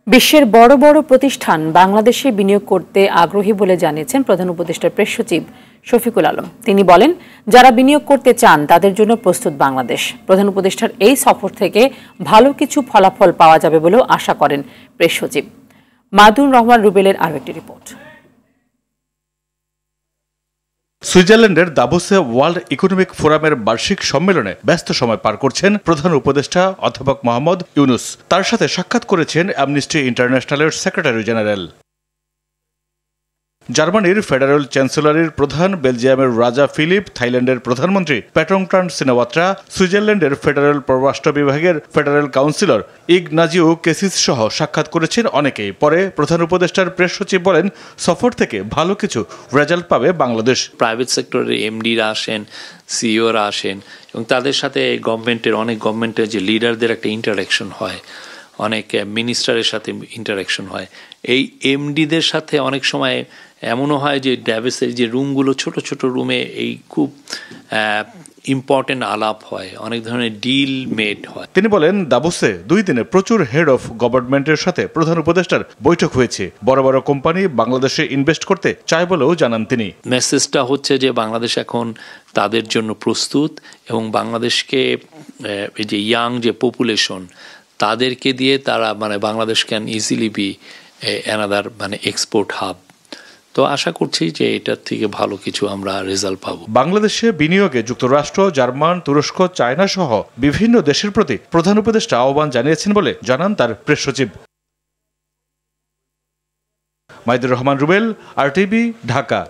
বিশ্বের বড় বড় প্রতিষ্ঠান বাংলাদেশে বিনিয়োগ করতে আগ্রহী বলে জানিয়েছেন প্রধান উপদেষ্টার প্রেস সচিব শফিকুল আলম। তিনি বলেন, যারা বিনিয়োগ করতে চান তাদের জন্য প্রস্তুত বাংলাদেশ। প্রধান উপদেষ্টার এই সফর থেকে ভালো কিছু ফলাফল পাওয়া যাবে বলেও আশা করেন প্রেস সচিব। মাদুন রহমান রুবেলের আরও একটি রিপোর্ট। সুইজারল্যান্ডের দাভোসে ওয়ার্ল্ড ইকোনমিক ফোরামের বার্ষিক সম্মেলনে ব্যস্ত সময় পার করছেন প্রধান উপদেষ্টা অধ্যাপক মোহাম্মদ ইউনুস। তার সাথে সাক্ষাৎ করেছেন অ্যামনেস্টি ইন্টারন্যাশনালের সেক্রেটারি জেনারেল। জার্মানির ফেডারেল চ্যান্সেলরের প্রধান, বেলজিয়ামের রাজা ফিলিপ, থাইল্যান্ডের প্রধানমন্ত্রী প্যাটংট্রান সিনাওয়াত্রা, সুইজারল্যান্ডের ফেডারেল পররাষ্ট্র বিভাগের ফেডারেল কাউন্সিলর ইগনাজিও কেসিস সহ সাক্ষাৎ করেছেন অনেকেই। পরে প্রধান উপদেষ্টার প্রেস সচিব বলেন, সফর থেকে ভালো কিছু রেজাল্ট পাবে বাংলাদেশ। প্রাইভেট সেক্টরের এমডিরা আসেন, সিইওরা আসেন এবং তাদের সাথে অনেক গভর্নমেন্টের যে লিডারদের একটা ইন্টারাকশন হয়, অনেক মিনিস্টারের সাথে ইন্টারাকশন হয়। এই এমডিদের সাথে অনেক সময় এমনও হয় যে ড্যাভোসের যে রুমগুলো ছোট ছোট রুমে এই খুব ইম্পর্টেন্ট আলাপ হয়, অনেক ধরনের ডিল মেড হয়। তিনি বলেন, দাভোসে 2 দিনে প্রচুর হেড অফ গভর্নমেন্টের সাথে প্রধান উপদেষ্টার বৈঠক হয়েছে। বড় বড় কোম্পানি বাংলাদেশে ইনভেস্ট করতে চায় বলেও জানান তিনি। মেসেজটা হচ্ছে যে বাংলাদেশ এখন তাদের জন্য প্রস্তুত এবং বাংলাদেশকে এই যে ইয়াং যে পপুলেশন তাদেরকে দিয়ে তারা Bangladesh can easily B another export hub. তো আশা করছি যে এটার থেকে ভালো কিছু আমরা রেজাল্ট পাবো। বাংলাদেশে বিনিয়োগে যুক্তরাষ্ট্র, জার্মান, তুরস্ক, চায়না সহ বিভিন্ন দেশের প্রতি প্রধান উপদেষ্টা আহ্বান জানিয়েছেন বলে জানান তার প্রেস সচিব। মাইদুর রহমান রুবেল, আরটিভি, ঢাকা।